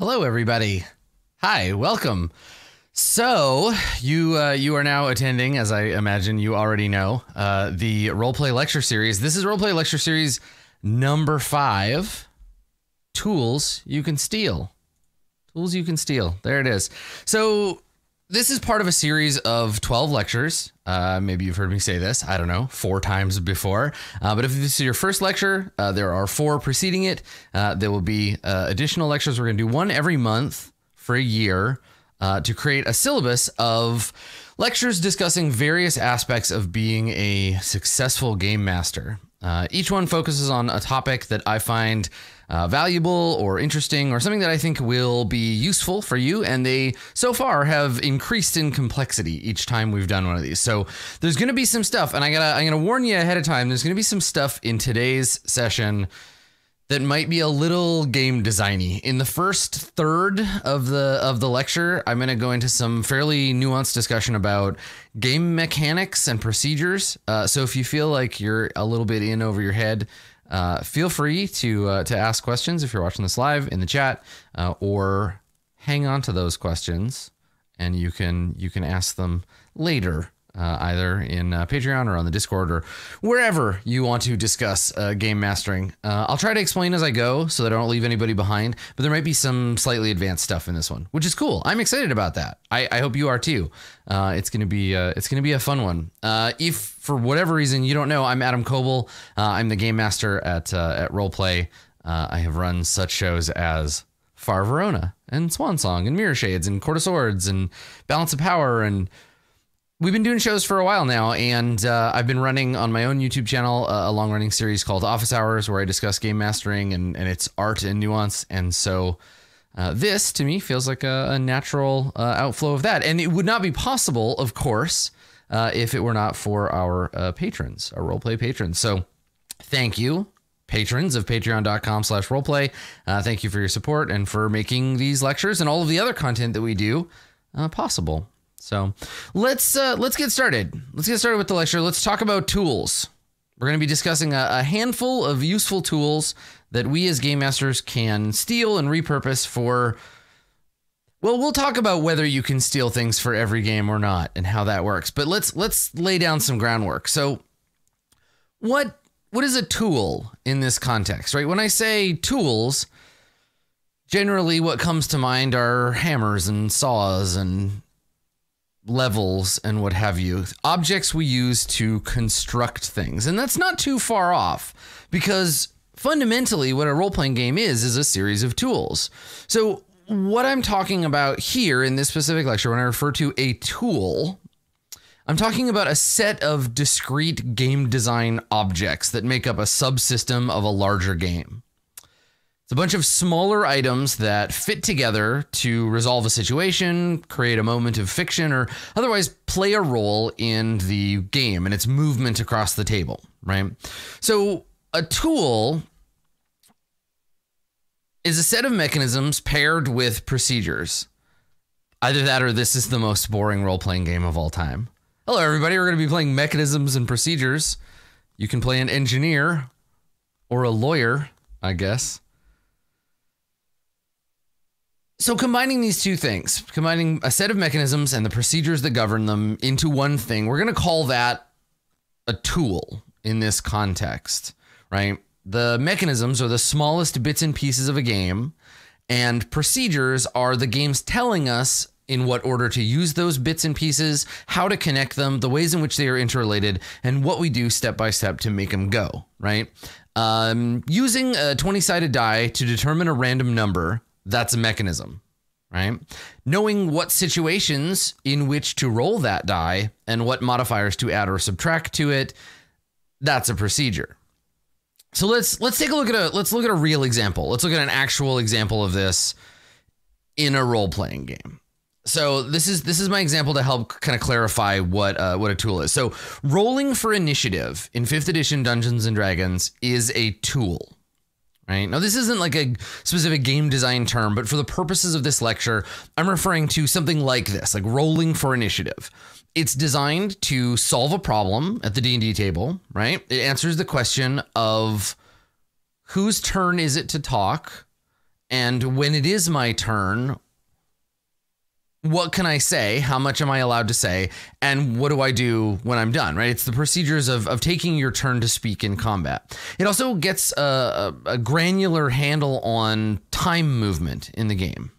Hello, everybody. Hi, welcome. So you are now attending, as I imagine you already know, the RollPlay lecture series. This is RollPlay lecture series number 5. Tools you can steal. Tools you can steal. There it is. So this is part of a series of 12 lectures. Maybe you've heard me say this, I don't know, 4 times before. But if this is your first lecture, there are 4 preceding it. There will be additional lectures. We're going to do one every month for a year to create a syllabus of lectures discussing various aspects of being a successful game master. Each one focuses on a topic that I find valuable or interesting or something that I think will be useful for you. And they so far have increased in complexity each time we've done one of these. So there's going to be some stuff, and I'm gonna warn you ahead of time. There's going to be some stuff in today's session that might be a little game designy. In the first third of the lecture, I'm going to go into some fairly nuanced discussion about game mechanics and procedures. So if you feel like you're a little bit in over your head, feel free to ask questions if you're watching this live in the chat, or hang on to those questions and you can ask them later. Either in Patreon or on the Discord or wherever you want to discuss game mastering. I'll try to explain as I go so that I don't leave anybody behind, but there might be some slightly advanced stuff in this one, which is cool. I'm excited about that. I hope you are too. It's gonna be a fun one. If for whatever reason you don't know, I'm Adam Coble. I'm the game master at RollPlay. I have run such shows as Far Verona and Swan Song and Mirror Shades and Court of Swords and Balance of Power, and we've been doing shows for a while now, and I've been running on my own YouTube channel a long-running series called Office Hours, where I discuss game mastering and its art and nuance. And so this, to me, feels like a natural outflow of that. And it would not be possible, of course, if it were not for our patrons, our RollPlay patrons. So thank you, patrons of patreon.com/roleplay. Thank you for your support and for making these lectures and all of the other content that we do possible. So let's get started. Let's get started with the lecture. Let's talk about tools. We're going to be discussing a handful of useful tools that we as game masters can steal and repurpose for. Well, we'll talk about whether you can steal things for every game or not and how that works. But let's lay down some groundwork. So what is a tool in this context, right? When I say tools, generally what comes to mind are hammers and saws and levels and what have you, objects we use to construct things. And that's not too far off, because fundamentally what a role-playing game is a series of tools. So what I'm talking about here in this specific lecture, when I refer to a tool, I'm talking about a set of discrete game design objects that make up a subsystem of a larger game. It's a bunch of smaller items that fit together to resolve a situation, create a moment of fiction, or otherwise play a role in the game and its movement across the table, right? So a tool is a set of mechanisms paired with procedures. Either that or this is the most boring role-playing game of all time. Hello, everybody. We're going to be playing mechanisms and procedures. You can play an engineer or a lawyer, I guess. So combining these two things, combining a set of mechanisms and the procedures that govern them into one thing, we're going to call that a tool in this context, right? The mechanisms are the smallest bits and pieces of a game, and procedures are the game's telling us in what order to use those bits and pieces, how to connect them, the ways in which they are interrelated, and what we do step by step to make them go, right? Using a 20-sided die to determine a random number, that's a mechanism, right? Knowing what situations in which to roll that die and what modifiers to add or subtract to it, that's a procedure. So let's take a look at a real example. Let's look at an actual example of this in a role-playing game. So this is my example to help kind of clarify what a tool is. So rolling for initiative in 5th edition Dungeons and Dragons is a tool. Right? Now, this isn't like a specific game design term, but for the purposes of this lecture, I'm referring to something like this, like rolling for initiative. It's designed to solve a problem at the D&D table, right? It answers the question of whose turn is it to talk And when it is my turn, what can I say? How much am I allowed to say? And what do I do when I'm done, right? It's the procedures of taking your turn to speak in combat. It also gets a granular handle on time movement in the game.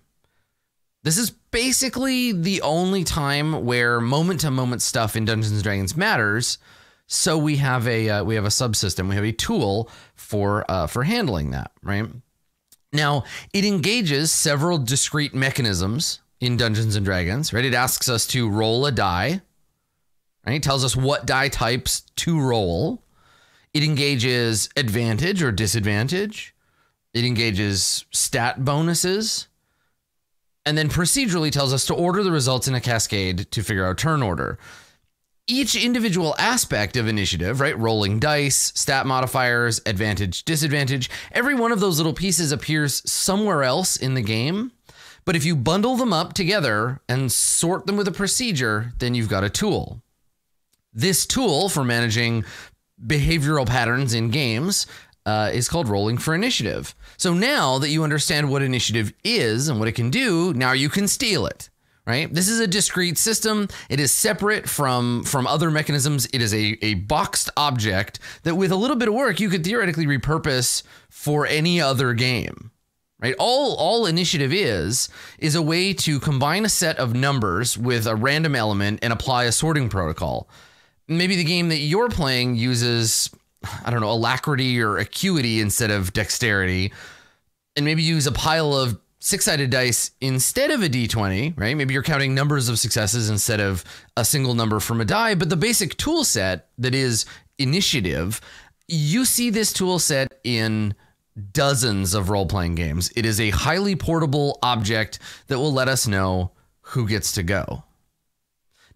This is basically the only time where moment-to-moment stuff in Dungeons and Dragons matters. So we have a subsystem. We have a tool for handling that, right? Now, it engages several discrete mechanisms in Dungeons and Dragons, right? It asks us to roll a die, right? It tells us what die types to roll. It engages advantage or disadvantage. It engages stat bonuses. And then procedurally tells us to order the results in a cascade to figure out turn order. Each individual aspect of initiative, right? Rolling dice, stat modifiers, advantage, disadvantage. Every one of those little pieces appears somewhere else in the game. But if you bundle them up together and sort them with a procedure, then you've got a tool. This tool for managing behavioral patterns in games is called rolling for initiative. So now that you understand what initiative is and what it can do, now you can steal it, right? This is a discrete system. It is separate from other mechanisms. It is a boxed object that with a little bit of work, you could theoretically repurpose for any other game. Right? All initiative is a way to combine a set of numbers with a random element and apply a sorting protocol. Maybe the game that you're playing uses, I don't know, alacrity or acuity instead of dexterity, and maybe use a pile of 6-sided dice instead of a d20, right? Maybe you're counting numbers of successes instead of a single number from a die, but the basic tool set that is initiative, you see this tool set in dozens of role-playing games. It is a highly portable object that will let us know who gets to go.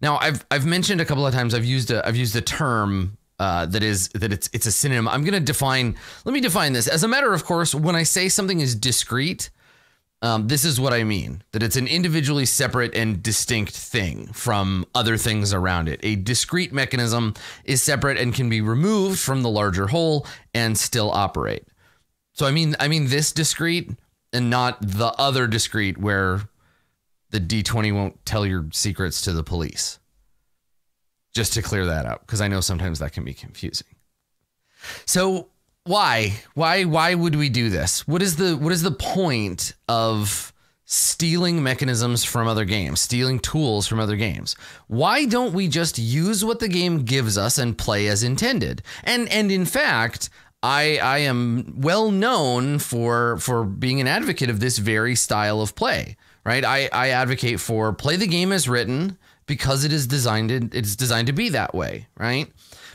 Now, I've mentioned a couple of times I've used a term that it's a synonym. I'm going to define. Let me define this. As a matter of course, when I say something is discrete, this is what I mean. That it's an individually separate and distinct thing from other things around it. A discrete mechanism is separate and can be removed from the larger whole and still operate. So I mean this discrete and not the other discrete where the D20 won't tell your secrets to the police. Just to clear that out, because I know sometimes that can be confusing. So why would we do this? What is the point of stealing mechanisms from other games, stealing tools from other games? Why don't we just use what the game gives us and play as intended? And in fact, I am well known for being an advocate of this very style of play, right? I advocate for play the game as written because it's designed to be that way, right?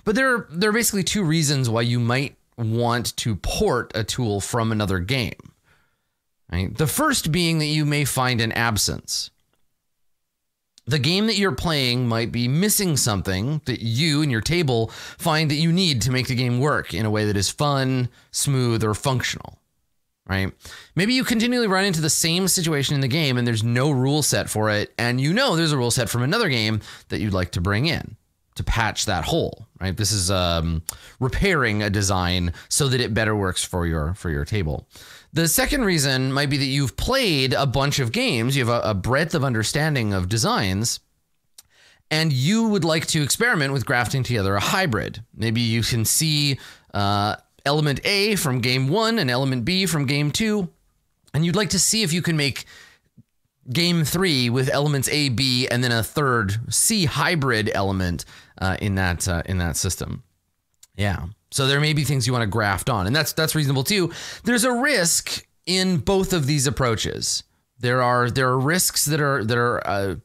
But there are basically two reasons why you might want to port a tool from another game, right? The first being that you may find an absence. The game that you're playing might be missing something that you and your table find that you need to make the game work in a way that is fun, smooth, or functional, right? Maybe you continually run into the same situation in the game and there's no rule set for it, and you know there's a rule set from another game that you'd like to bring in to patch that hole, right? This is repairing a design so that it better works for your table. The second reason might be that you've played a bunch of games, you have a breadth of understanding of designs, and you would like to experiment with grafting together a hybrid. Maybe you can see element A from game 1 and element B from game 2, and you'd like to see if you can make game 3 with elements A, B, and then a third C hybrid element in that system. Yeah. So there may be things you want to graft on, and that's reasonable too. There's a risk in both of these approaches. There are risks that are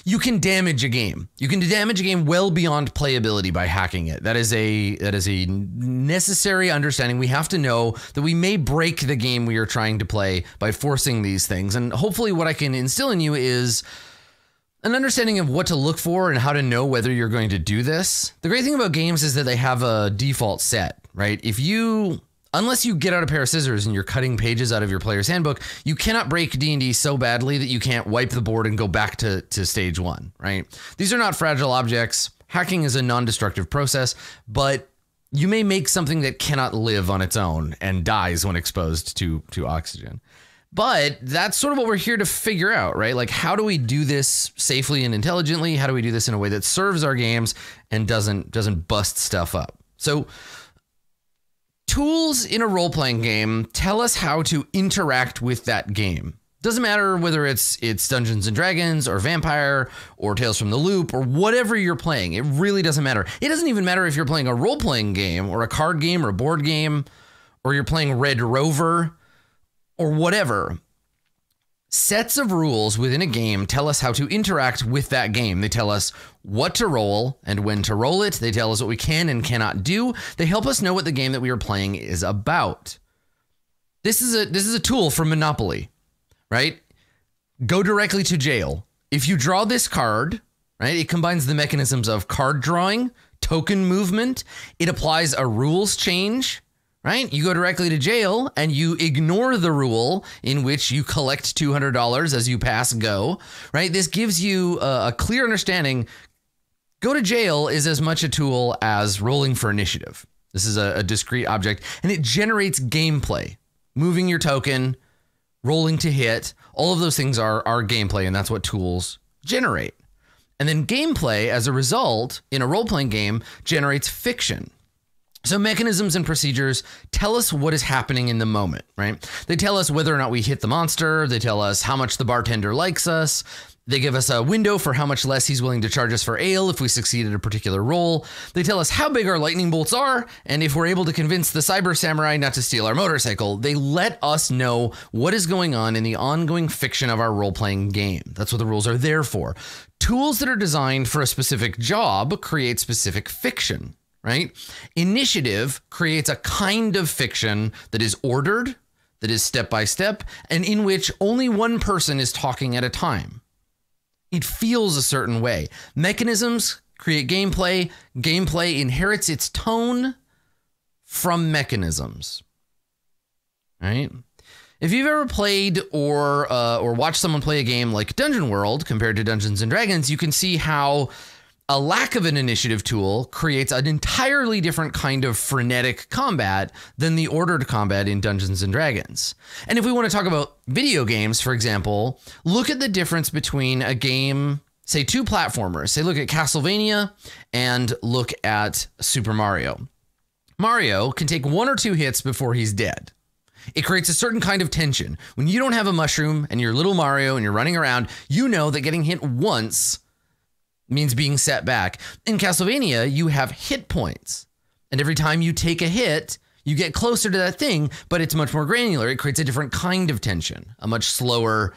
you can damage a game. You can damage a game well beyond playability by hacking it. That is a necessary understanding. We have to know that we may break the game we are trying to play by forcing these things. And hopefully what I can instill in you is an understanding of what to look for and how to know whether you're going to do this. The great thing about games is that they have a default set, right? Unless you get out a pair of scissors and you're cutting pages out of your player's handbook, you cannot break D&D so badly that you can't wipe the board and go back to stage 1, right? These are not fragile objects. Hacking is a non-destructive process, but you may make something that cannot live on its own and dies when exposed to oxygen. But that's sort of what we're here to figure out, right? Like, how do we do this safely and intelligently? How do we do this in a way that serves our games and doesn't bust stuff up? So tools in a role-playing game tell us how to interact with that game. Doesn't matter whether it's Dungeons and Dragons or Vampire or Tales from the Loop or whatever you're playing. It really doesn't matter. It doesn't even matter if you're playing a role-playing game or a card game or a board game or you're playing Red Rover or whatever. Sets of rules within a game tell us how to interact with that game. They tell us what to roll and when to roll it. They tell us what we can and cannot do. They help us know what the game that we are playing is about. This is a tool for Monopoly. Right? Go directly to jail. If you draw this card, right, it combines the mechanisms of card drawing, token movement. It applies a rules change, right? You go directly to jail and you ignore the rule in which you collect $200 as you pass go, right? This gives you a clear understanding. Go to jail is as much a tool as rolling for initiative. This is a discrete object and it generates gameplay, moving your token, rolling to hit, all of those things are gameplay, and that's what tools generate. And then gameplay, as a result, in a role-playing game, generates fiction. So mechanisms and procedures tell us what is happening in the moment, right? They tell us whether or not we hit the monster. They tell us how much the bartender likes us. They give us a window for how much less he's willing to charge us for ale if we succeed at a particular roll. They tell us how big our lightning bolts are, and if we're able to convince the cyber samurai not to steal our motorcycle. They let us know what is going on in the ongoing fiction of our role-playing game. That's what the rules are there for. Tools that are designed for a specific job create specific fiction, right? Initiative creates a kind of fiction that is ordered, that is step by step, and in which only one person is talking at a time. It feels a certain way. Mechanisms create gameplay. Gameplay inherits its tone from mechanisms. Right? If you've ever played or watched someone play a game like Dungeon World compared to Dungeons and Dragons, you can see how a lack of an initiative tool creates an entirely different kind of frenetic combat than the ordered combat in Dungeons and Dragons. And if we want to talk about video games, for example, look at the difference between a game, say two platformers. Say look at Castlevania and look at Super Mario. Mario can take one or two hits before he's dead. It creates a certain kind of tension. When you don't have a mushroom and you're little Mario and you're running around, you know that getting hit once means being set back. In Castlevania, you have hit points. And every time you take a hit, you get closer to that thing, but it's much more granular. It creates a different kind of tension, a much slower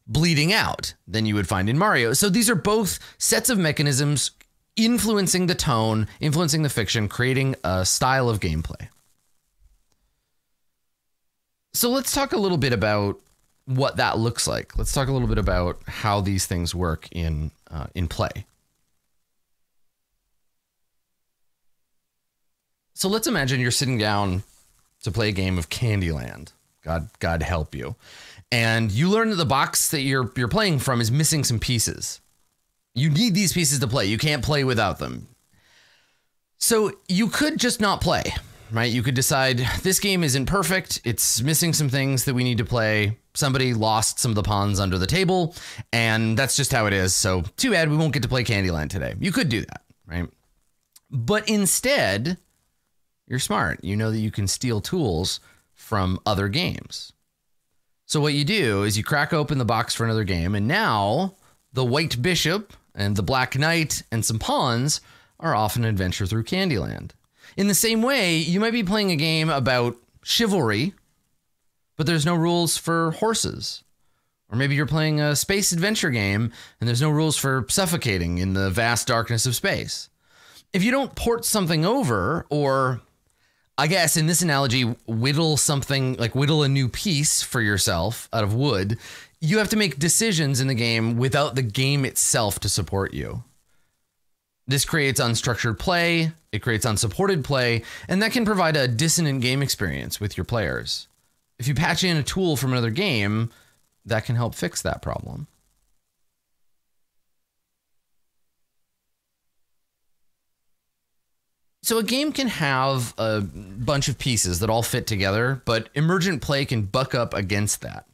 bleeding out than you would find in Mario. So these are both sets of mechanisms influencing the tone, influencing the fiction, creating a style of gameplay. So let's talk a little bit about what that looks like. Let's talk a little bit about how these things work in play. So let's imagine you're sitting down to play a game of Candyland. God help you. And you learn that the box that you're playing from is missing some pieces. You need these pieces to play. You can't play without them. So you could just not play, right? You could decide this game isn't perfect. It's missing some things that we need to play. Somebody lost some of the pawns under the table, and that's just how it is. So too bad we won't get to play Candyland today. You could do that, right? But instead, you're smart. You know that you can steal tools from other games. So what you do is you crack open the box for another game, and now the White Bishop and the Black Knight and some pawns are off an adventure through Candyland. In the same way, you might be playing a game about chivalry, but there's no rules for horses. Or maybe you're playing a space adventure game and there's no rules for suffocating in the vast darkness of space. If you don't port something over, or I guess in this analogy, whittle a new piece for yourself out of wood, you have to make decisions in the game without the game itself to support you. This creates unstructured play, it creates unsupported play, and that can provide a dissonant game experience with your players. If you patch in a tool from another game, that can help fix that problem. So a game can have a bunch of pieces that all fit together, but emergent play can buck up against that.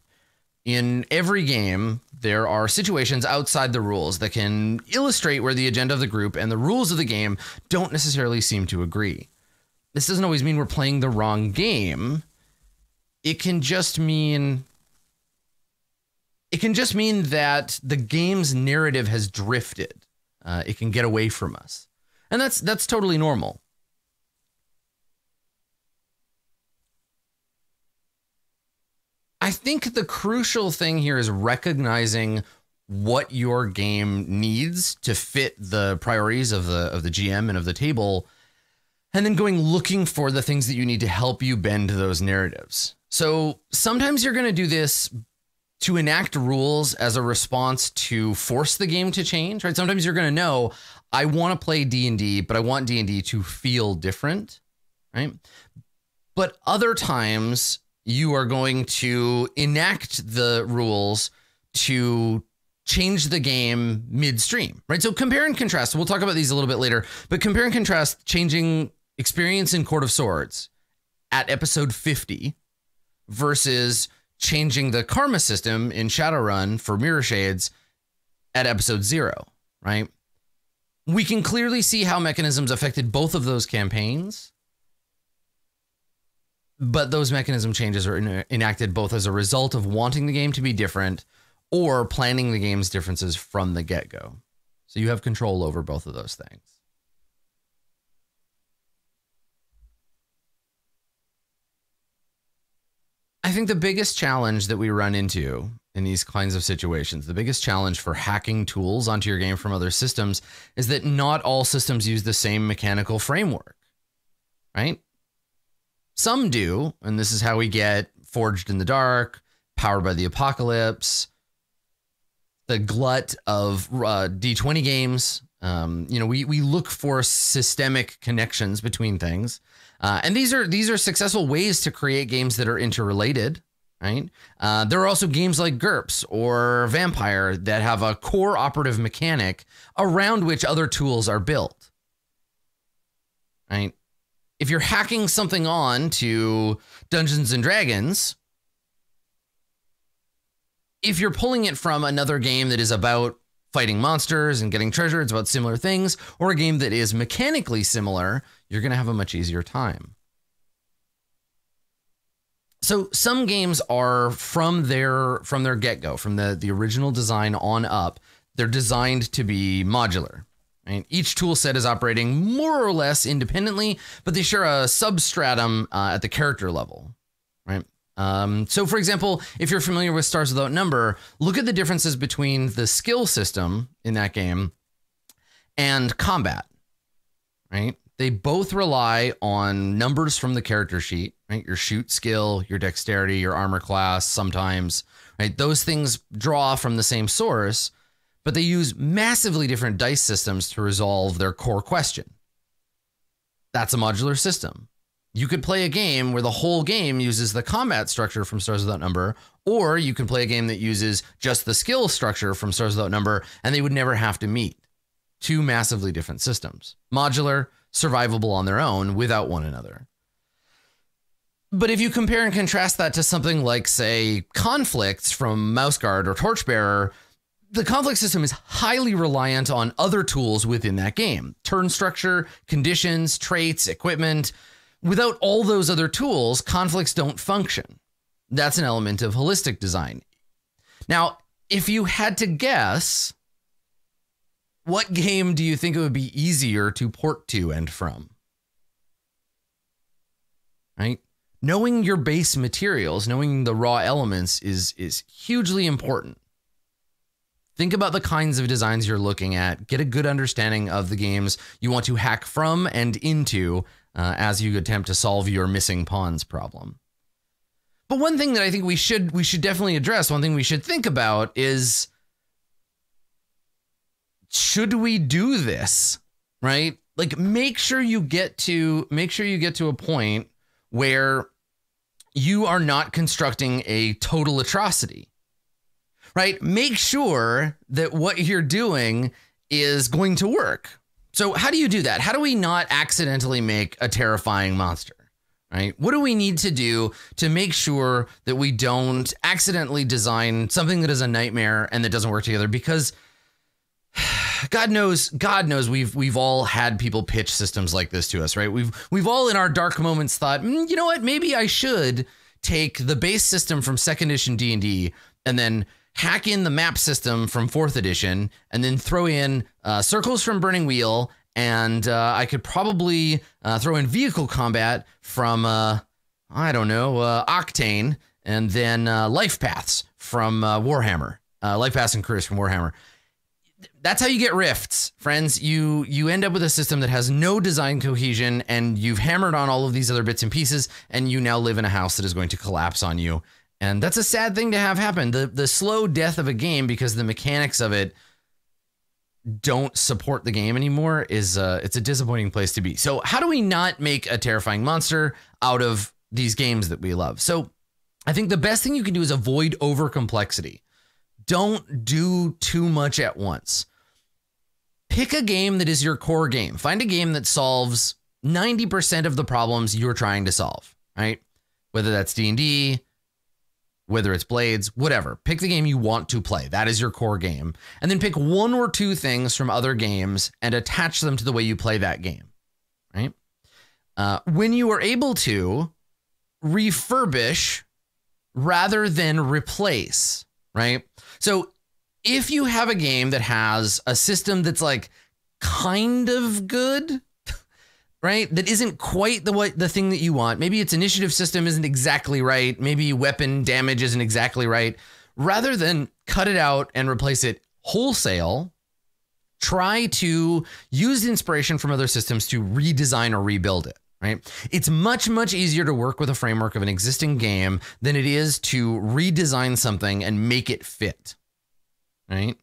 In every game, there are situations outside the rules that can illustrate where the agenda of the group and the rules of the game don't necessarily seem to agree. This doesn't always mean we're playing the wrong game. It can just mean that the game's narrative has drifted. It can get away from us. And that's totally normal. I think the crucial thing here is recognizing what your game needs to fit the priorities of the GM and of the table, and then going looking for the things that you need to help you bend those narratives. So sometimes you're going to do this to enact rules as a response to force the game to change, right? Sometimes you're going to know, I want to play D&D, but I want D&D to feel different, right? But other times you are going to enact the rules to change the game midstream, right? So compare and contrast. We'll talk about these a little bit later, but compare and contrast changing experience in Court of Swords at episode 50 versus changing the karma system in Shadowrun for Mirror Shades at episode 0, right? We can clearly see how mechanisms affected both of those campaigns, but those mechanism changes are enacted both as a result of wanting the game to be different or planning the game's differences from the get-go. So you have control over both of those things. I think the biggest challenge that we run into in these kinds of situations, the biggest challenge for hacking tools onto your game from other systems, is that not all systems use the same mechanical framework, right? Some do, and this is how we get Forged in the Dark, Powered by the Apocalypse, the glut of D20 games. We look for systemic connections between things. And these are successful ways to create games that are interrelated, right? There are also games like GURPS or Vampire that have a core operative mechanic around which other tools are built, right? If you're hacking something on to Dungeons and Dragons, if you're pulling it from another game that is about fighting monsters and getting treasure, it's about similar things, or a game that is mechanically similar, you're going to have a much easier time. So some games are from their get-go, from the original design on up, they're designed to be modular. Right? Each tool set is operating more or less independently, but they share a substratum at the character level, right? So for example, if you're familiar with Stars Without Number, look at the differences between the skill system in that game and combat, right? They both rely on numbers from the character sheet, right? Your shoot skill, your dexterity, your armor class, sometimes, right? Those things draw from the same source, but they use massively different dice systems to resolve their core question. That's a modular system. You could play a game where the whole game uses the combat structure from Stars Without Number, or you can play a game that uses just the skill structure from Stars Without Number, and they would never have to meet. Two massively different systems. Modular, survivable on their own without one another. But if you compare and contrast that to something like, say, Conflicts from Mouseguard or Torchbearer, the conflict system is highly reliant on other tools within that game. Turn structure, conditions, traits, equipment. Without all those other tools, conflicts don't function. That's an element of holistic design. Now, if you had to guess, what game do you think it would be easier to port to and from? Right? Knowing your base materials, knowing the raw elements is hugely important. Think about the kinds of designs you're looking at. Get a good understanding of the games you want to hack from and into as you attempt to solve your missing pawns problem. But one thing that I think we should definitely address, one thing we should think about is, should we do this, right? Like, make sure you get to a point where you are not constructing a total atrocity. Right? Make sure that what you're doing is going to work. So how do you do that? How do we not accidentally make a terrifying monster? right? What do we need to do to make sure that we don't accidentally design something that is a nightmare and that doesn't work together? Because God knows we've all had people pitch systems like this to us, right? We've all in our dark moments thought, you know what, maybe I should take the base system from 2nd edition D&D and then hack in the map system from 4th edition and then throw in circles from Burning Wheel. And I could probably throw in vehicle combat from, Octane, and then life paths from Warhammer, life paths and careers from Warhammer. That's how you get rifts, friends. You end up with a system that has no design cohesion, and you've hammered on all of these other bits and pieces, and you now live in a house that is going to collapse on you. And that's a sad thing to have happen. The slow death of a game because the mechanics of it don't support the game anymore is it's a disappointing place to be. So how do we not make a terrifying monster out of these games that we love? So I think the best thing you can do is avoid over complexity. Don't do too much at once. Pick a game that is your core game. Find a game that solves 90% of the problems you're trying to solve, right? Whether that's D&D, whether it's Blades, whatever. Pick the game you want to play. That is your core game. And then pick 1 or 2 things from other games and attach them to the way you play that game, right? When you are able to, refurbish rather than replace, right? So if you have a game that has a system that's like kind of good, right? That isn't quite the thing that you want. Maybe its initiative system isn't exactly right. Maybe weapon damage isn't exactly right. Rather than cut it out and replace it wholesale, try to use inspiration from other systems to redesign or rebuild it, right? It's much, much easier to work with a framework of an existing game than it is to redesign something and make it fit, right?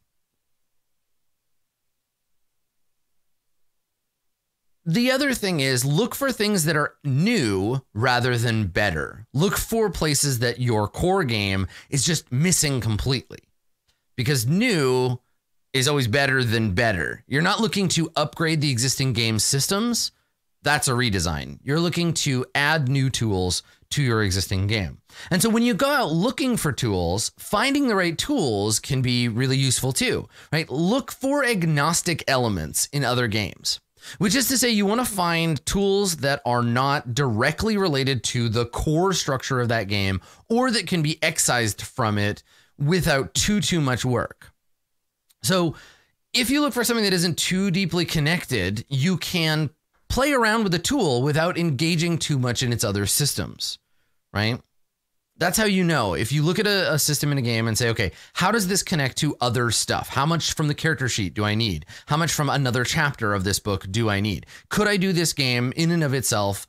The other thing is look for things that are new rather than better. Look for places that your core game is just missing completely, because new is always better than better. You're not looking to upgrade the existing game systems. That's a redesign. You're looking to add new tools to your existing game. And so when you go out looking for tools, finding the right tools can be really useful too, right? Look for agnostic elements in other games. Which is to say, you want to find tools that are not directly related to the core structure of that game, or that can be excised from it without too much work. So if you look for something that isn't too deeply connected, you can play around with the tool without engaging too much in its other systems, right? That's how you know. If you look at a system in a game and say, okay, how does this connect to other stuff? How much from the character sheet do I need? How much from another chapter of this book do I need? Could I do this game in and of itself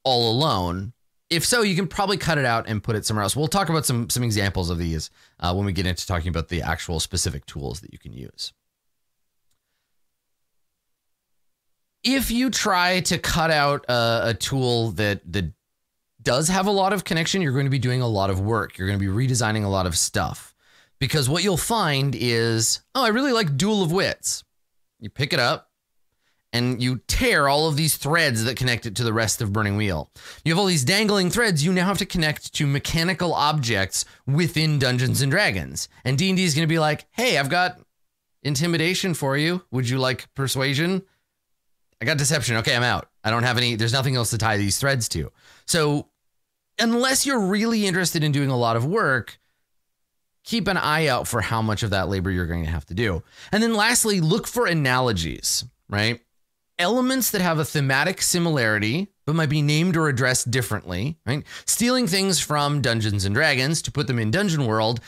all alone? If so, you can probably cut it out and put it somewhere else. We'll talk about some examples of these when we get into talking about the actual specific tools that you can use. If you try to cut out a tool that does have a lot of connection, you're going to be doing a lot of work. You're going to be redesigning a lot of stuff, because what you'll find is, oh, I really like Duel of Wits. You pick it up and you tear all of these threads that connect it to the rest of Burning Wheel. You have all these dangling threads you now have to connect to mechanical objects within Dungeons and Dragons. And D&D is going to be like, hey, I've got intimidation for you. Would you like persuasion? I got deception. Okay, I'm out. I don't have any, there's nothing else to tie these threads to. So unless you're really interested in doing a lot of work, keep an eye out for how much of that labor you're going to have to do. And then lastly, look for analogies, right? Elements that have a thematic similarity, but might be named or addressed differently, right? Stealing things from Dungeons and Dragons to put them in Dungeon World,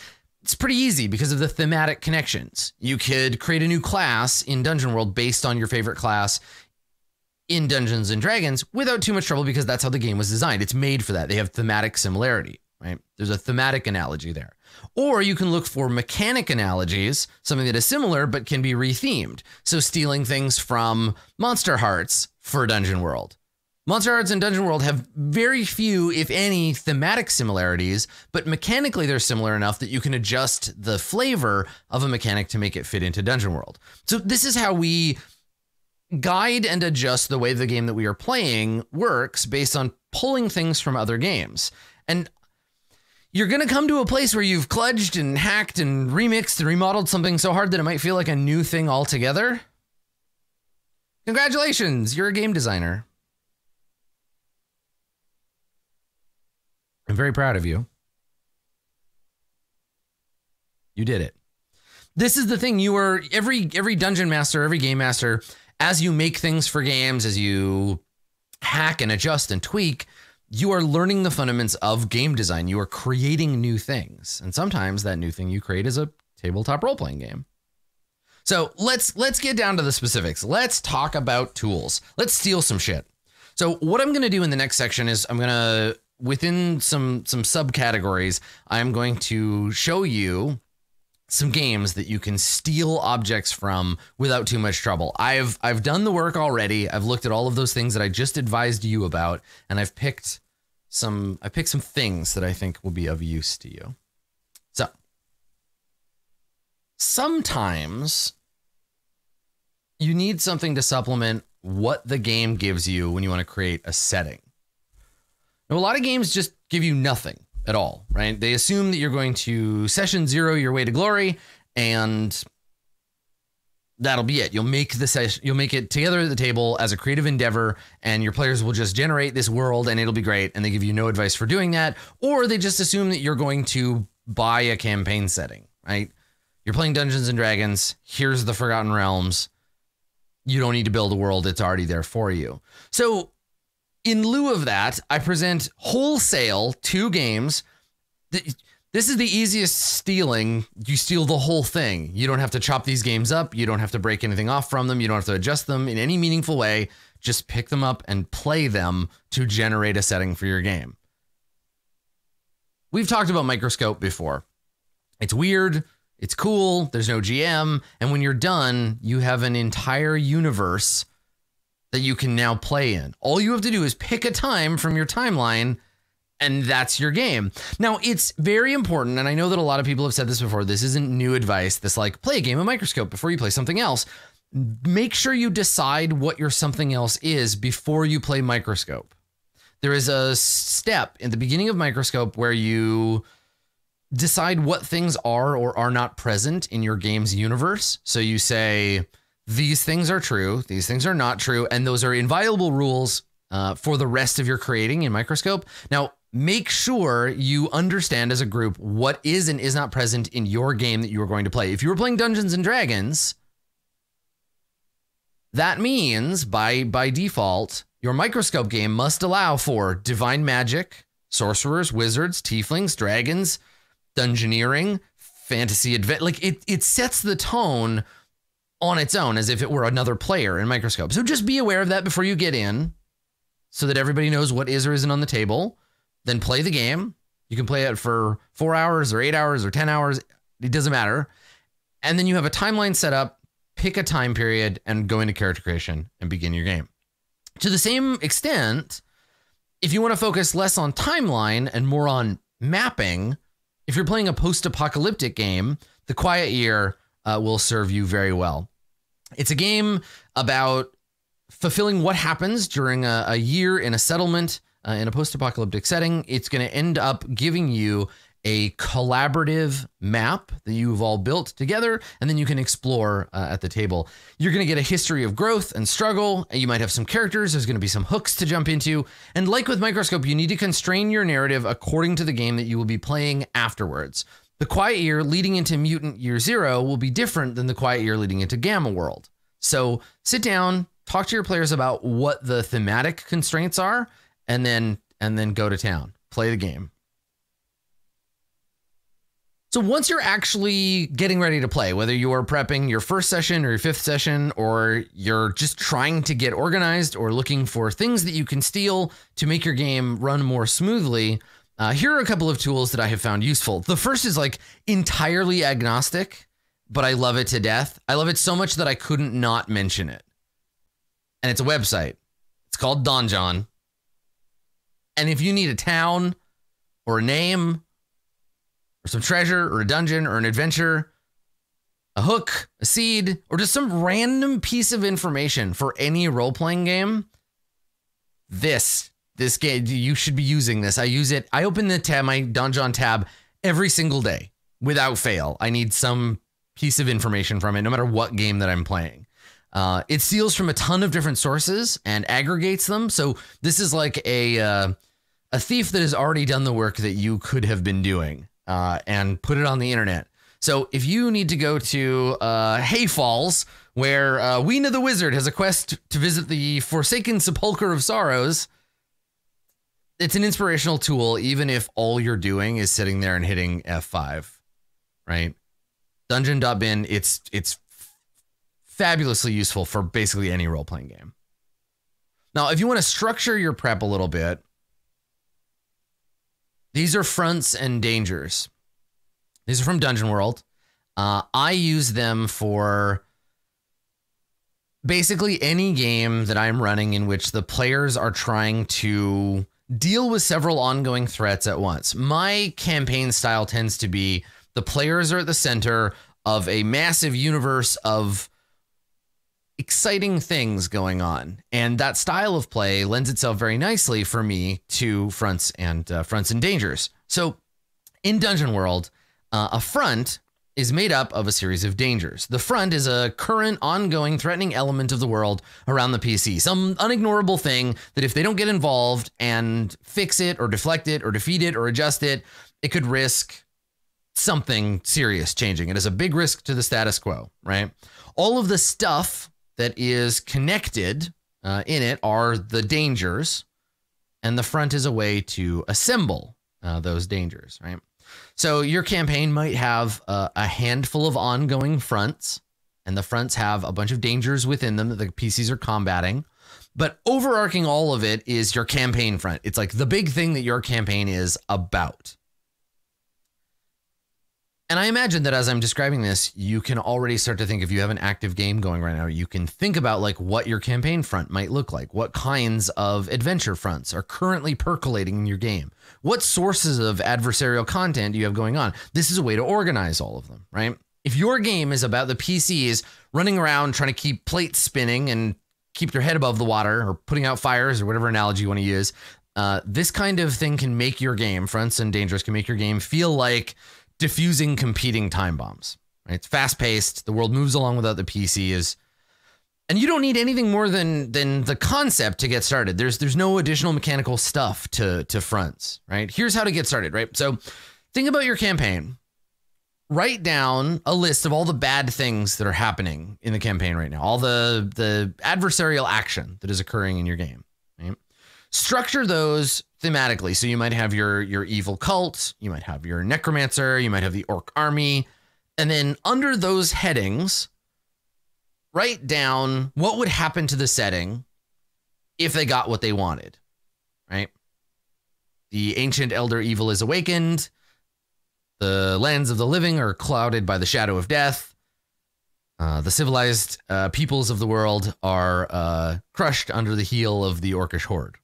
it's pretty easy because of the thematic connections. You could create a new class in Dungeon World based on your favorite class in Dungeons and Dragons without too much trouble, because that's how the game was designed. It's made for that. They have thematic similarity, right? There's a thematic analogy there. Or you can look for mechanic analogies, something that is similar but can be rethemed. So stealing things from Monster Hearts for Dungeon World. Monster Hearts and Dungeon World have very few, if any, thematic similarities, but mechanically they're similar enough that you can adjust the flavor of a mechanic to make it fit into Dungeon World. So this is how we guide and adjust the way the game that we are playing works based on pulling things from other games. And you're going to come to a place where you've kludged and hacked and remixed and remodeled something so hard that it might feel like a new thing altogether. Congratulations, you're a game designer. I'm very proud of you. You did it. This is the thing. You are every dungeon master, every game master, as you make things for games, as you hack and adjust and tweak, you are learning the fundamentals of game design. You are creating new things. And sometimes that new thing you create is a tabletop role-playing game. So let's get down to the specifics. Let's talk about tools. Let's steal some shit. So what I'm going to do in the next section is I'm going to, within some subcategories, I'm going to show you some games that you can steal objects from without too much trouble. I've done the work already. I've looked at all of those things that I just advised you about, and I've picked some things that I think will be of use to you. So sometimes you need something to supplement what the game gives you when you want to create a setting. Now, a lot of games just give you nothing at all, right? They assume that you're going to session zero your way to glory, and that'll be it. You'll make the session, you'll make it together at the table as a creative endeavor, and your players will just generate this world and it'll be great. And they give you no advice for doing that, or they just assume that you're going to buy a campaign setting, right? You're playing Dungeons and Dragons. Here's the Forgotten Realms. You don't need to build a world. It's already there for you. So in lieu of that, I present wholesale 2 games. This is the easiest stealing. You steal the whole thing. You don't have to chop these games up. You don't have to break anything off from them. You don't have to adjust them in any meaningful way. Just pick them up and play them to generate a setting for your game. We've talked about Microscope before. It's weird. It's cool. There's no GM. And when you're done, you have an entire universe that you can now play in. All you have to do is pick a time from your timeline, and that's your game. Now, it's very important, and I know that a lot of people have said this before. This isn't new advice. This like, play a game of Microscope before you play something else. Make sure you decide what your something else is before you play Microscope. There is a step in the beginning of Microscope where you decide what things are or are not present in your game's universe. So you say, these things are true, these things are not true, and those are inviolable rules for the rest of your creating in Microscope. Now, make sure you understand as a group what is and is not present in your game that you are going to play. If you were playing Dungeons and Dragons, that means by default, your Microscope game must allow for divine magic, sorcerers, wizards, tieflings, dragons, dungeoneering, fantasy adventure. Like it sets the tone on its own as if it were another player in Microscope. So just be aware of that before you get in so that everybody knows what is or isn't on the table. Then play the game. You can play it for 4 hours or 8 hours or 10 hours. It doesn't matter. And then you have a timeline set up, pick a time period and go into character creation and begin your game. To the same extent, if you want to focus less on timeline and more on mapping, if you're playing a post-apocalyptic game, The Quiet Year will serve you very well. It's a game about fulfilling what happens during a year in a settlement in a post-apocalyptic setting. It's going to end up giving you a collaborative map that you've all built together, and then you can explore at the table. You're going to get a history of growth and struggle, and you might have some characters. There's going to be some hooks to jump into. And like with Microscope, you need to constrain your narrative according to the game that you will be playing afterwards. The Quiet Year leading into Mutant Year Zero will be different than the Quiet Year leading into Gamma World. So sit down, talk to your players about what the thematic constraints are, and then go to town. Play the game. So once you're actually getting ready to play, whether you are prepping your first session or your 5th session, or you're just trying to get organized or looking for things that you can steal to make your game run more smoothly, here are a couple of tools that I have found useful. The first is like entirely agnostic, but I love it to death. I love it so much that I couldn't not mention it. And it's a website. It's called Donjon. And if you need a town or a name or some treasure or a dungeon or an adventure, a hook, a seed, or just some random piece of information for any role-playing game, this This game, you should be using this. I use it. I open the tab, my Donjon tab every single day without fail. I need some piece of information from it, no matter what game that I'm playing. It steals from a ton of different sources and aggregates them. So this is like a thief that has already done the work that you could have been doing and put it on the internet. So if you need to go to Hay Falls, where Weena the Wizard has a quest to visit the Forsaken Sepulchre of Sorrows, it's an inspirational tool, even if all you're doing is sitting there and hitting F5, right? Dungeon.bin, it's fabulously useful for basically any role-playing game. Now, if you want to structure your prep a little bit, these are fronts and dangers. These are from Dungeon World. I use them for basically any game that I'm running in which the players are trying to deal with several ongoing threats at once. My campaign style tends to be the players are at the center of a massive universe of exciting things going on. And that style of play lends itself very nicely for me to fronts and dangers. So in Dungeon World, a front is made up of a series of dangers. The front is a current, ongoing, threatening element of the world around the PC. Some unignorable thing that if they don't get involved and fix it or deflect it or defeat it or adjust it, it could risk something serious changing. It is a big risk to the status quo, right? All of the stuff that is connected in it are the dangers, and the front is a way to assemble those dangers, right? So your campaign might have a handful of ongoing fronts, and the fronts have a bunch of dangers within them that the PCs are combating. But overarching all of it is your campaign front. It's like the big thing that your campaign is about. And I imagine that as I'm describing this, you can already start to think, if you have an active game going right now, you can think about like what your campaign front might look like. What kinds of adventure fronts are currently percolating in your game? What sources of adversarial content do you have going on? This is a way to organize all of them, right? If your game is about the PCs running around trying to keep plates spinning and keep their head above the water, or putting out fires, or whatever analogy you want to use, this kind of thing can make your game, fronts and dangers, can make your game feel like diffusing competing time bombs, right? It's fast paced. The world moves along without the PCs, and you don't need anything more than the concept to get started. There's no additional mechanical stuff to fronts, right? Here's how to get started, right? So think about your campaign. Write down a list of all the bad things that are happening in the campaign right now, all the adversarial action that is occurring in your game, right? Structure those thematically. So you might have your evil cult, you might have your necromancer, you might have the orc army, and then under those headings, write down what would happen to the setting if they got what they wanted, right? The ancient elder evil is awakened. The lands of the living are clouded by the shadow of death. The civilized peoples of the world are crushed under the heel of the orcish horde.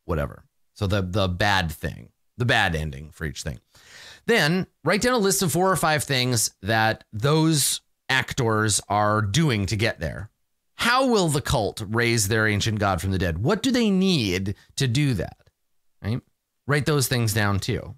Whatever. So the bad thing, the bad ending for each thing. Then write down a list of 4 or 5 things that those actors are doing to get there. How will the cult raise their ancient god from the dead? What do they need to do that? Right? Write those things down too.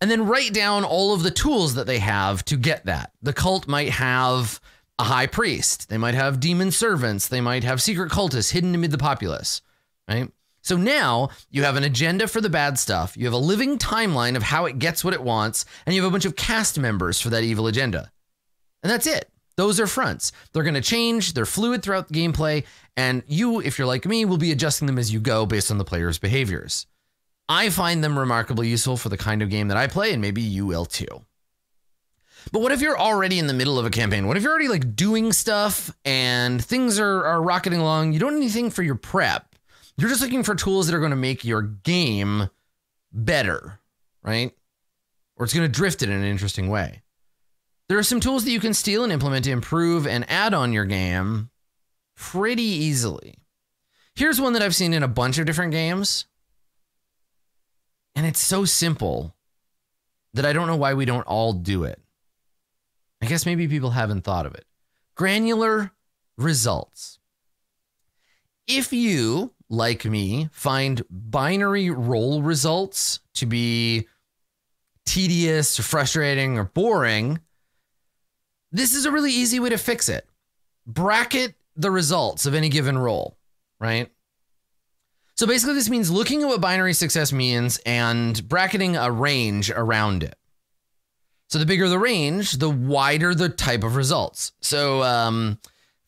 And then write down all of the tools that they have to get that. The cult might have a high priest. They might have demon servants. They might have secret cultists hidden amid the populace, right? So now you have an agenda for the bad stuff. You have a living timeline of how it gets what it wants, and you have a bunch of cast members for that evil agenda. And that's it. Those are fronts. They're going to change. They're fluid throughout the gameplay. And you, if you're like me, will be adjusting them as you go based on the player's behaviors. I find them remarkably useful for the kind of game that I play, and maybe you will too. But what if you're already in the middle of a campaign? What if you're already like doing stuff and things are rocketing along? You don't need anything for your prep. You're just looking for tools that are going to make your game better, right? Or it's going to drift it in an interesting way. There are some tools that you can steal and implement to improve and add on your game pretty easily. Here's one that I've seen in a bunch of different games. And it's so simple that I don't know why we don't all do it. I guess maybe people haven't thought of it. Granular results. If you, like me, find binary roll results to be tedious, or frustrating, or boring, this is a really easy way to fix it. Bracket the results of any given roll, right? So basically this means looking at what binary success means and bracketing a range around it. So the bigger the range, the wider the type of results. So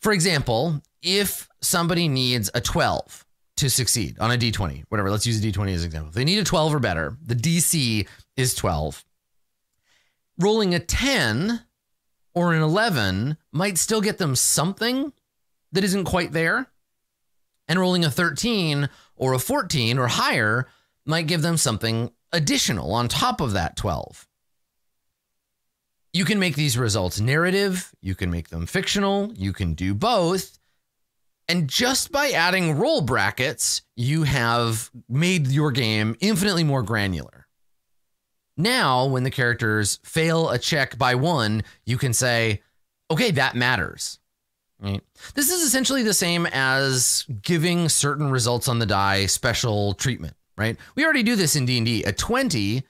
for example, if somebody needs a 12 to succeed on a D20, whatever, let's use a D20 as an example. If they need a 12 or better, the DC is 12. Rolling a 10 or an 11 might still get them something that isn't quite there. And rolling a 13 or a 14 or higher might give them something additional on top of that 12. You can make these results narrative, you can make them fictional, you can do both. And just by adding roll brackets, you have made your game infinitely more granular. Now, when the characters fail a check by 1, you can say, okay, that matters. Right? This is essentially the same as giving certain results on the die special treatment, right? We already do this in D&D. A 20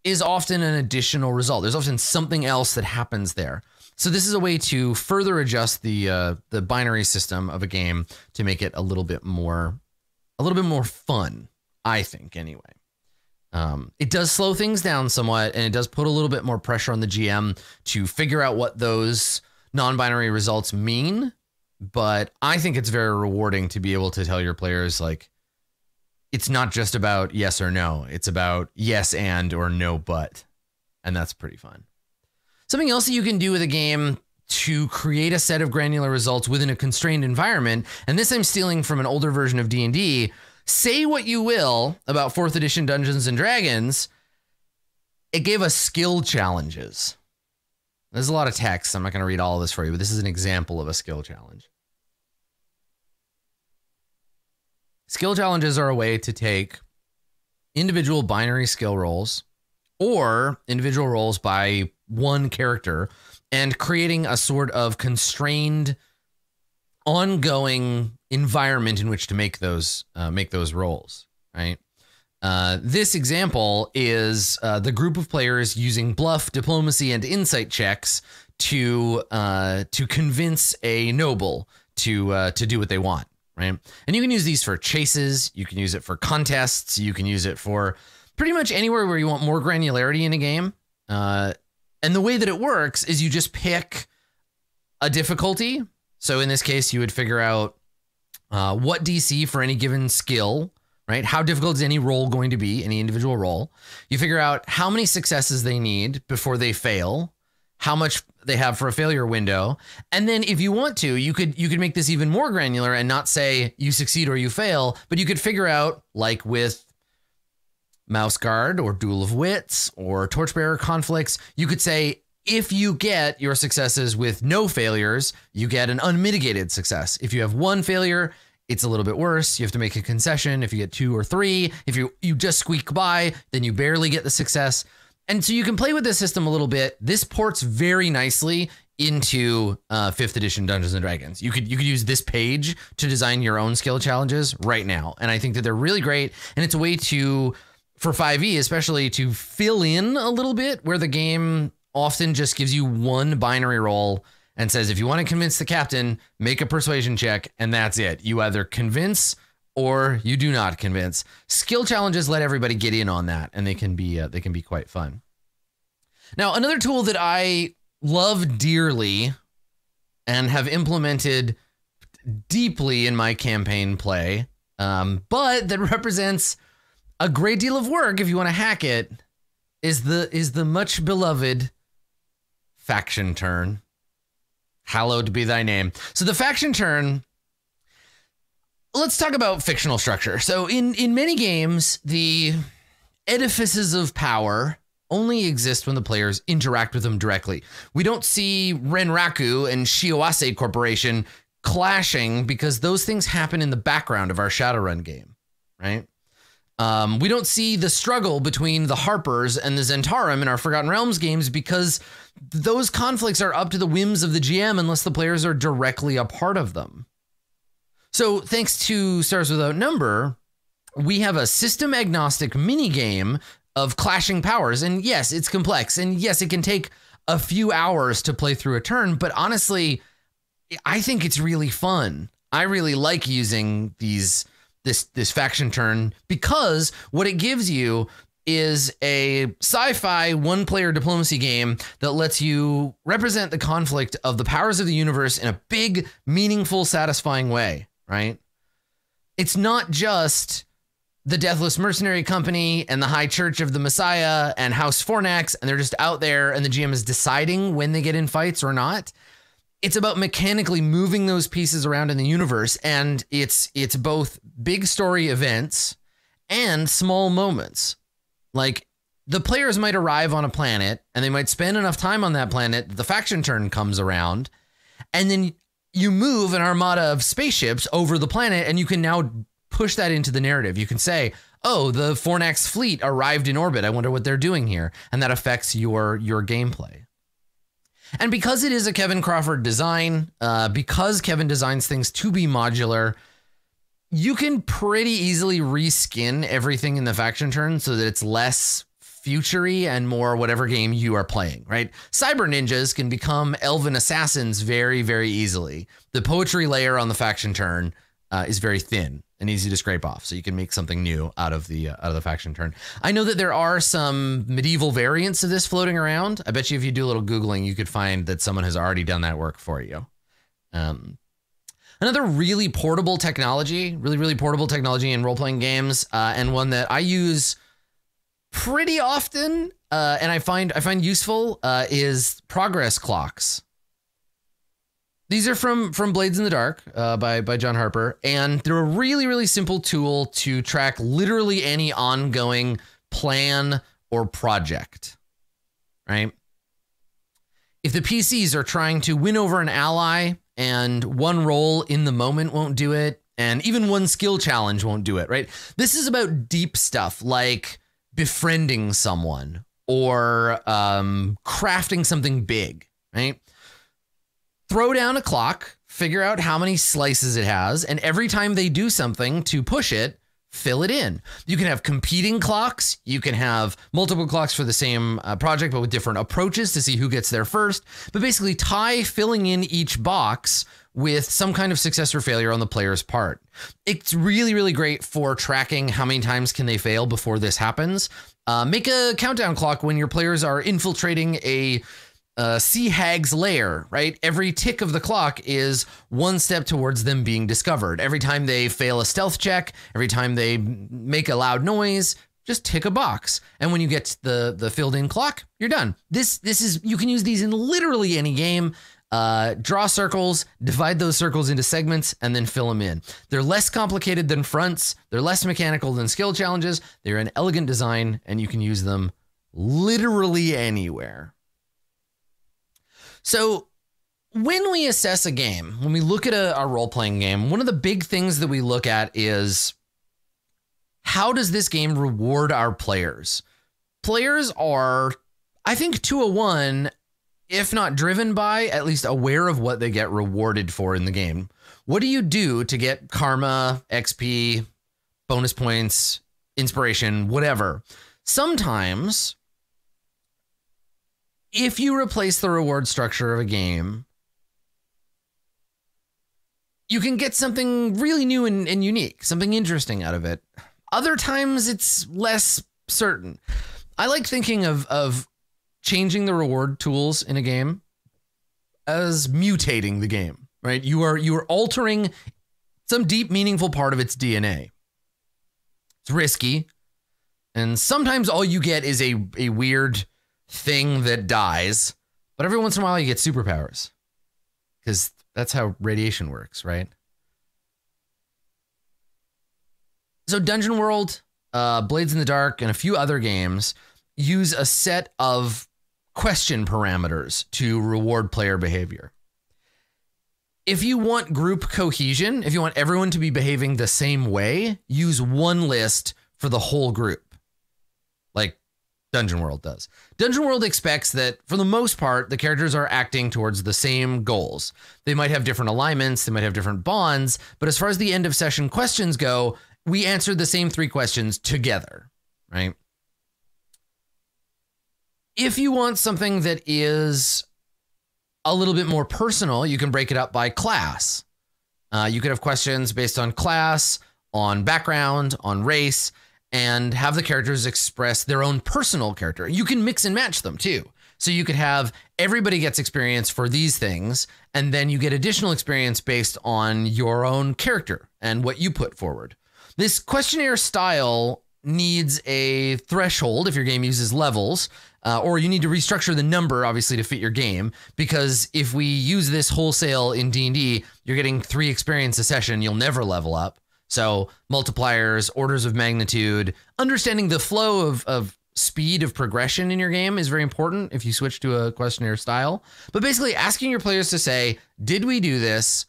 is often an additional result. There's often something else that happens there. So this is a way to further adjust the binary system of a game to make it a little bit more fun, I think, anyway. It does slow things down somewhat, and it does put a little bit more pressure on the GM to figure out what those non-binary results mean, but I think it's very rewarding to be able to tell your players, like, it's not just about yes or no, it's about yes and or no but, and that's pretty fun. Something else that you can do with a game to create a set of granular results within a constrained environment, and this I'm stealing from an older version of D&D, say what you will about 4th edition Dungeons & Dragons, it gave us skill challenges. There's a lot of text. I'm not going to read all of this for you, but this is an example of a skill challenge. Skill challenges are a way to take individual binary skill rolls or individual rolls by one character and creating a sort of constrained, ongoing environment in which to make those rolls, right? This example is the group of players using bluff, diplomacy, and insight checks to convince a noble to do what they want, right? And you can use these for chases, you can use it for contests, you can use it for pretty much anywhere where you want more granularity in a game. And the way that it works is you just pick a difficulty. So in this case, you would figure out what DC for any given skill, right? How difficult is any roll going to be, any individual roll? You figure out how many successes they need before they fail, how much they have for a failure window. And then if you want to, you could make this even more granular and not say you succeed or you fail, but you could figure out, like with Mouse Guard or Duel of Wits or Torchbearer conflicts, you could say, if you get your successes with no failures, you get an unmitigated success. If you have one failure, it's a little bit worse. You have to make a concession. If you get 2 or 3, if you just squeak by, then you barely get the success. And so you can play with this system a little bit. This ports very nicely into 5th edition Dungeons and Dragons. You could use this page to design your own skill challenges right now. And I think that they're really great. And it's a way to, for 5e especially, to fill in a little bit where the game often just gives you one binary roll and says, if you want to convince the captain, make a persuasion check, and that's it. You either convince or you do not convince. Skill challenges let everybody get in on that, and they can be quite fun. Now, another tool that I love dearly and have implemented deeply in my campaign play, but that represents a great deal of work if you want to hack it, is the much beloved faction turn. Hallowed be thy name. So the faction turn, let's talk about fictional structure. So in many games, the edifices of power only exist when the players interact with them directly. We don't see Renraku and Shiawase Corporation clashing because those things happen in the background of our Shadowrun game, right? We don't see the struggle between the Harpers and the Zentarum in our Forgotten Realms games because those conflicts are up to the whims of the GM unless the players are directly a part of them. So thanks to Stars Without Number, we have a system agnostic mini game of clashing powers. And yes, it's complex. And yes, it can take a few hours to play through a turn. But honestly, I think it's really fun. I really like using this faction turn because what it gives you is a sci-fi one-player diplomacy game that lets you represent the conflict of the powers of the universe in a big, meaningful, satisfying way, right? It's not just the Deathless Mercenary Company and the High Church of the Messiah and House Fornax, and they're just out there and the GM is deciding when they get in fights or not. It's about mechanically moving those pieces around in the universe, and it's both big story events and small moments. Like, the players might arrive on a planet and they might spend enough time on that planet that the faction turn comes around, and then you move an armada of spaceships over the planet, and you can now push that into the narrative. You can say, oh, the Fornax fleet arrived in orbit. I wonder what they're doing here. And that affects your gameplay. And because it is a Kevin Crawford design, because Kevin designs things to be modular, you can pretty easily reskin everything in the faction turn so that it's less future-y and more whatever game you are playing, right? Cyber ninjas can become elven assassins very, very easily. The poetry layer on the faction turn is very thin and easy to scrape off, so you can make something new out of the faction turn. I know that there are some medieval variants of this floating around. I bet you if you do a little Googling, you could find that someone has already done that work for you. Another really portable technology, really portable technology in role-playing games, and one that I use pretty often and I find useful is progress clocks. These are from Blades in the Dark by John Harper, and they're a really simple tool to track literally any ongoing plan or project, right? If the PCs are trying to win over an ally and one roll in the moment won't do it, and even one skill challenge won't do it, right? This is about deep stuff like befriending someone or crafting something big, right? Throw down a clock, figure out how many slices it has, and every time they do something to push it, fill it in. You can have competing clocks. You can have multiple clocks for the same project, but with different approaches to see who gets there first. But basically tie filling in each box with some kind of success or failure on the player's part. It's really great for tracking how many times can they fail before this happens. Make a countdown clock when your players are infiltrating a sea hag's lair, right? Every tick of the clock is one step towards them being discovered. Every time they fail a stealth check, every time they make a loud noise, just tick a box. And when you get the filled in clock, you're done. This is, you can use these in literally any game. Draw circles, divide those circles into segments, and then fill them in. They're less complicated than fronts. They're less mechanical than skill challenges. They're an elegant design, and you can use them literally anywhere. So when we assess a game, when we look at a role-playing game, one of the big things that we look at is how does this game reward our players? Players are, I think, to a one, if not driven by, at least aware of what they get rewarded for in the game. What do you do to get karma, XP, bonus points, inspiration, whatever? Sometimes, if you replace the reward structure of a game, you can get something really new and unique, something interesting out of it. Other times it's less certain. I like thinking of changing the reward tools in a game as mutating the game, right? You are altering some deep, meaningful part of its DNA. It's risky. And sometimes all you get is a weird thing that dies, but every once in a while you get superpowers because that's how radiation works, right? So Dungeon World, Blades in the Dark, and a few other games use a set of question parameters to reward player behavior. If you want group cohesion, if you want everyone to be behaving the same way, use one list for the whole group. Like, Dungeon World does. Dungeon World expects that, for the most part, the characters are acting towards the same goals. They might have different alignments, they might have different bonds, but as far as the end of session questions go, we answered the same 3 questions together, right? If you want something that is a little bit more personal, you can break it up by class. You could have questions based on class, on background, on race, and have the characters express their own personal character. You can mix and match them too. So you could have everybody gets experience for these things, and then you get additional experience based on your own character and what you put forward. This questionnaire style needs a threshold if your game uses levels, or you need to restructure the number, obviously, to fit your game, because if we use this wholesale in D&D, you're getting 3 experience a session, you'll never level up. So multipliers, orders of magnitude, understanding the flow of speed of progression in your game is very important if you switch to a questionnaire style. But basically asking your players to say, did we do this?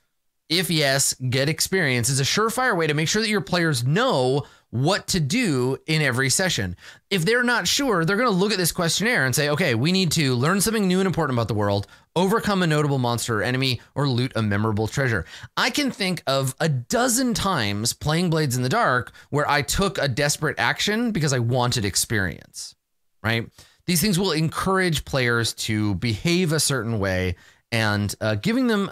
If yes, get experience is a surefire way to make sure that your players know what to do in every session. If they're not sure, they're going to look at this questionnaire and say, okay, we need to learn something new and important about the world, overcome a notable monster or enemy, or loot a memorable treasure. I can think of a dozen times playing Blades in the Dark where I took a desperate action because I wanted experience, right? These things will encourage players to behave a certain way, and giving them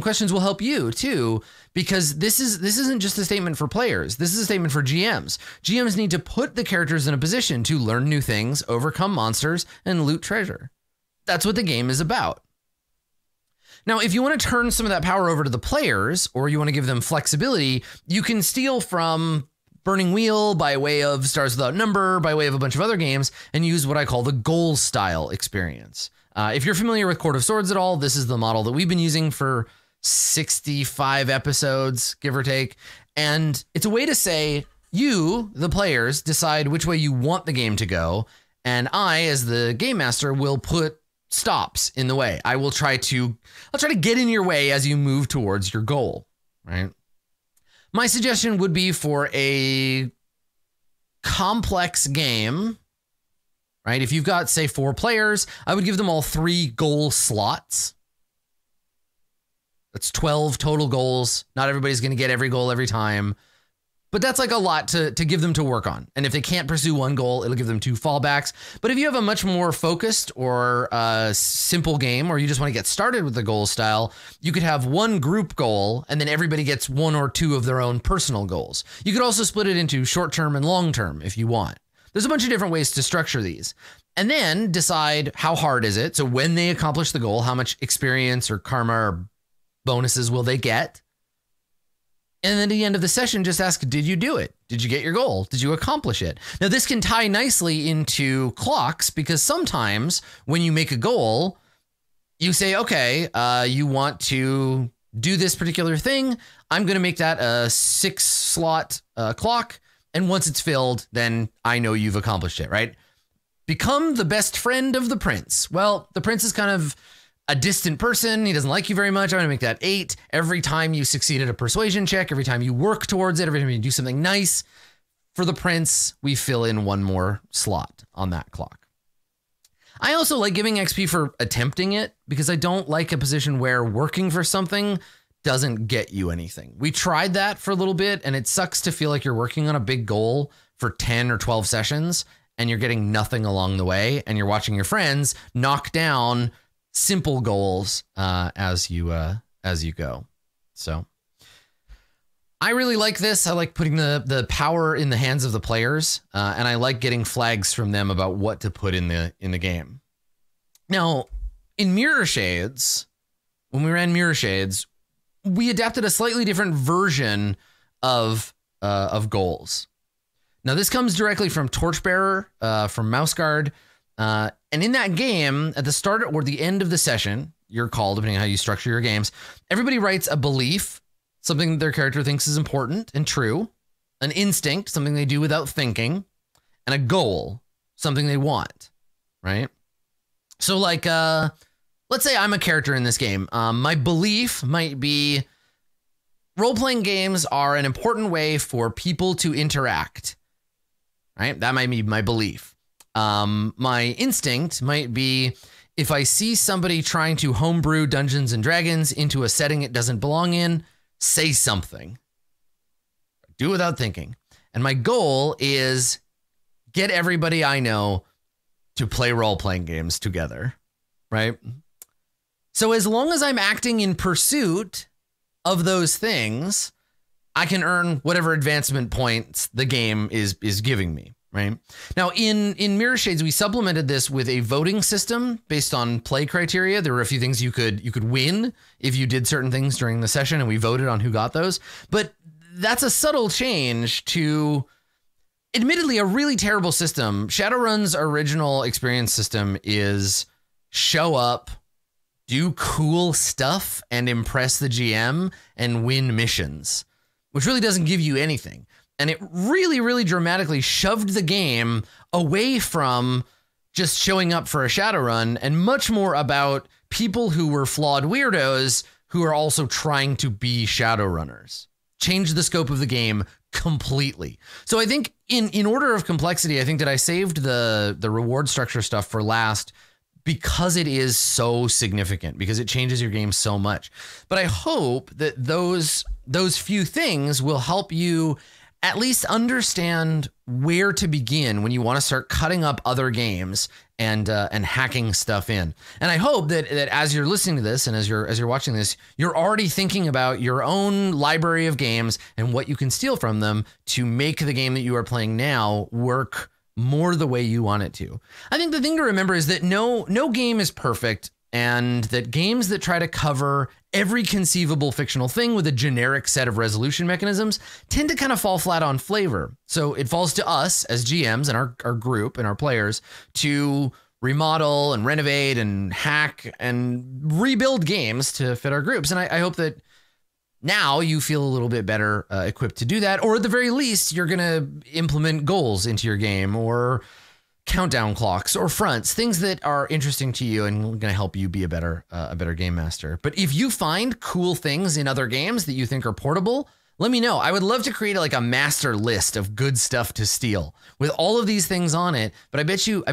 questions will help you too, because this isn't just a statement for players. This is a statement for GMs. GMs need to put the characters in a position to learn new things, overcome monsters, and loot treasure. That's what the game is about. Now, if you want to turn some of that power over to the players, or you want to give them flexibility, you can steal from Burning Wheel by way of Stars Without Number, by way of a bunch of other games, and use what I call the goal style experience. If you're familiar with Court of Swords at all, this is the model that we've been using for 65 episodes, give or take. And it's a way to say, you, the players, decide which way you want the game to go. And I, as the game master, will put stops in the way. I'll try to get in your way as you move towards your goal, right? My suggestion would be for a complex game, right? If you've got, say, 4 players, I would give them all 3 goal slots. That's 12 total goals. Not everybody's going to get every goal every time, but that's like a lot to give them to work on. And if they can't pursue one goal, it'll give them 2 fallbacks. But if you have a much more focused or simple game, or you just want to get started with the goal style, you could have 1 group goal, and then everybody gets 1 or 2 of their own personal goals. You could also split it into short-term and long-term if you want. There's a bunch of different ways to structure these, and then decide how hard is it. So when they accomplish the goal, how much experience or karma or bonuses will they get? And then at the end of the session, just ask, did you do it? Did you get your goal? Did you accomplish it? Now, this can tie nicely into clocks, because sometimes when you make a goal, you say, okay, you want to do this particular thing. I'm going to make that a 6-slot clock. And once it's filled, then I know you've accomplished it, right? Become the best friend of the prince. Well, the prince is kind of a distant person. He doesn't like you very much. I'm going to make that 8. Every time you succeed at a persuasion check, every time you work towards it, every time you do something nice for the prince, we fill in 1 more slot on that clock. I also like giving XP for attempting it, because I don't like a position where working for something doesn't get you anything. We tried that for a little bit, and it sucks to feel like you're working on a big goal for 10 or 12 sessions and you're getting nothing along the way, and you're watching your friends knock down simple goals as you go. So I really like this. I like putting the power in the hands of the players, and I like getting flags from them about what to put in the game. Now, in Mirror Shades, when we ran Mirror Shades, we adapted a slightly different version of goals. Now, this comes directly from Torchbearer, from Mouseguard. And in that game, at the start or the end of the session, your call, depending on how you structure your games, everybody writes a belief, something their character thinks is important and true, an instinct, something they do without thinking, and a goal, something they want, right? So like, let's say I'm a character in this game. My belief might be role-playing games are an important way for people to interact, right? That might be my belief. My instinct might be, if I see somebody trying to homebrew Dungeons and Dragons into a setting it doesn't belong in, say something. Do without thinking. And my goal is get everybody I know to play role-playing games together, right? So as long as I'm acting in pursuit of those things, I can earn whatever advancement points the game is giving me, right? Now, in Mirror Shades, we supplemented this with a voting system based on play criteria. There were a few things you could win if you did certain things during the session, and we voted on who got those. But that's a subtle change to, admittedly, a really terrible system. Shadowrun's original experience system is show up, do cool stuff, and impress the GM and win missions, which really doesn't give you anything. And it really, really dramatically shoved the game away from just showing up for a Shadowrun and much more about people who were flawed weirdos who are also trying to be Shadowrunners. Changed the scope of the game completely. So I think in order of complexity, I think that I saved the reward structure stuff for last because it is so significant, because it changes your game so much. But I hope that those few things will help you at least understand where to begin when you want to start cutting up other games and hacking stuff in. And I hope that as you're listening to this and as you're watching this, you're already thinking about your own library of games and what you can steal from them to make the game that you are playing now work more the way you want it to. I think the thing to remember is that no game is perfect, and that games that try to cover every conceivable fictional thing with a generic set of resolution mechanisms tend to kind of fall flat on flavor. So it falls to us as GMs and our group and our players to remodel and renovate and hack and rebuild games to fit our groups. And I hope that now you feel a little bit better equipped to do that, or at the very least, you're going to implement goals into your game, or countdown clocks, or fronts, things that are interesting to you and going to help you be a better game master. But if you find cool things in other games that you think are portable, let me know. I would love to create like a master list of good stuff to steal with all of these things on it. But I bet you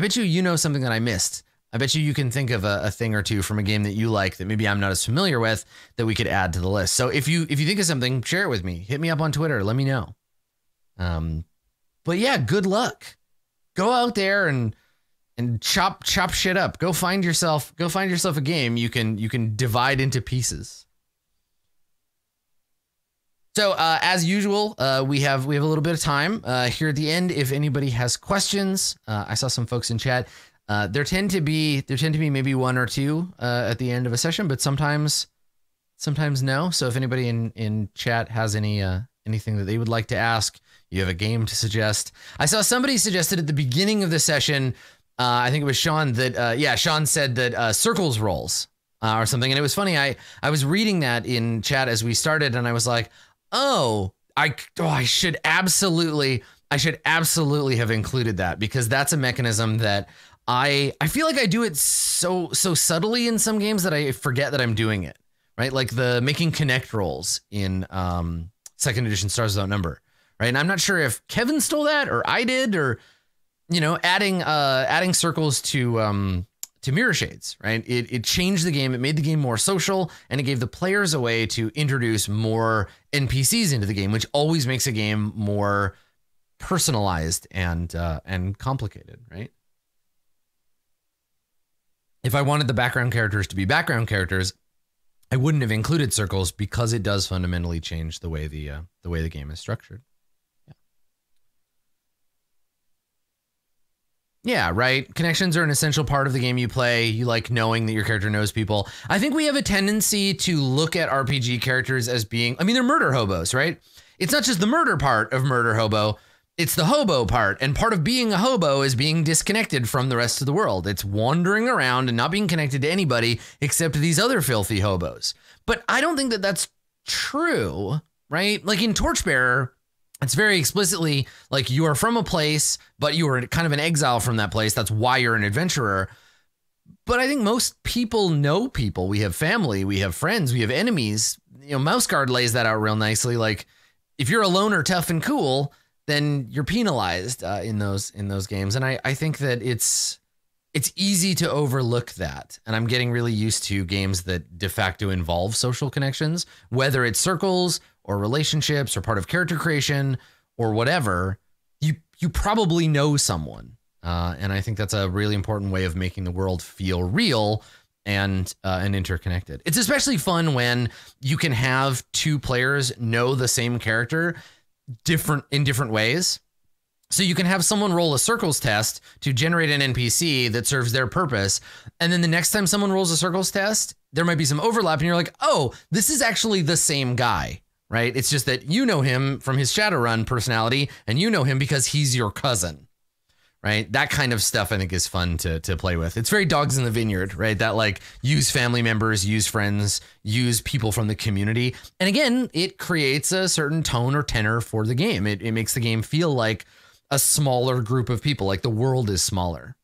know something that I missed. I bet you can think of a thing or two from a game that you like that maybe I'm not as familiar with that we could add to the list. So if you think of something, share it with me. Hit me up on Twitter. Let me know. But yeah, good luck. Go out there and chop shit up. Go find yourself a game you can divide into pieces. So as usual, we have a little bit of time here at the end. If anybody has questions, I saw some folks in chat. There tend to be maybe one or two at the end of a session, but sometimes no. So if anybody in chat has anything that they would like to ask, you have a game to suggest. I saw somebody suggested at the beginning of the session, I think it was Sean, that Sean said that circles rolls or something. And it was funny. I was reading that in chat as we started, and I was like, I should absolutely have included that, because that's a mechanism that I feel like I do it so subtly in some games that I forget that I'm doing it, right? Like the making connect rolls in second edition Stars Without Number, right? And I'm not sure if Kevin stole that or I did, or adding circles to Mirror Shades, right? It changed the game. It made the game more social, and it gave the players a way to introduce more NPCs into the game, which always makes a game more personalized and complicated, right? If I wanted the background characters to be background characters, I wouldn't have included circles, because it does fundamentally change the way the game is structured. Yeah, right. Connections are an essential part of the game you play. You like knowing that your character knows people. I think we have a tendency to look at RPG characters as being, they're murder hobos, right? It's not just the murder part of murder hobo, it's the hobo part. And part of being a hobo is being disconnected from the rest of the world. It's wandering around and not being connected to anybody except these other filthy hobos. But I don't think that that's true, right? Like in Torchbearer, it's very explicitly like you are from a place, but you are kind of an exile from that place. That's why you're an adventurer. But I think most people know people. We have family, we have friends, we have enemies. Mouse Guard lays that out real nicely. Like if you're alone or tough and cool, then you're penalized in those games. And I think that it's easy to overlook that. And I'm getting really used to games that de facto involve social connections, whether it's circles or relationships or part of character creation or whatever. You probably know someone. And I think that's a really important way of making the world feel real and interconnected. It's especially fun when you can have two players know the same character in different ways. So you can have someone roll a circles test to generate an NPC that serves their purpose. And then the next time someone rolls a circles test, there might be some overlap and you're like, oh, this is actually the same guy, right? It's just that you know him from his Shadowrun personality and you know him because he's your cousin, right? That kind of stuff I think is fun to play with. It's very Dogs in the Vineyard, right? That like use family members, use friends, use people from the community. And again, it creates a certain tone or tenor for the game. It makes the game feel like a smaller group of people, like the world is smaller.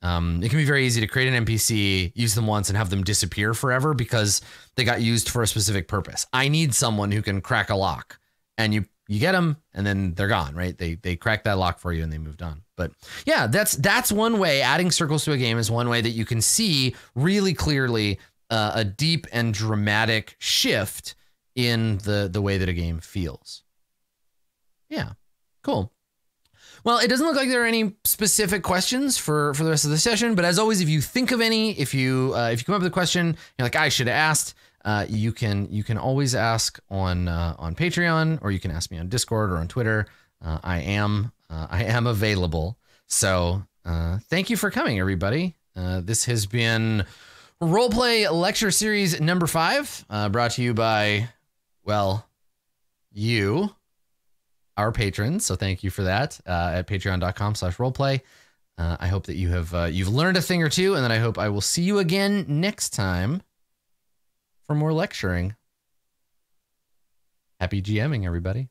It can be very easy to create an NPC, use them once and have them disappear forever because they got used for a specific purpose. I need someone who can crack a lock, and you get them and then they're gone, right? They crack that lock for you and they moved on. But yeah, that's one way. Adding circles to a game is one way that you can see really clearly a deep and dramatic shift in the way that a game feels. Yeah, cool. Well, it doesn't look like there are any specific questions for the rest of the session, but as always, if you think of any, if you come up with a question, you're like, I should have asked, you can always ask on Patreon, or you can ask me on Discord or on Twitter. I am available. So thank you for coming, everybody. This has been Roleplay Lecture Series number 5, brought to you by, well, you, our patrons. So thank you for that at patreon.com/roleplay. I hope that you've learned a thing or two, and then I hope I will see you again next time for more lecturing. Happy GMing, everybody.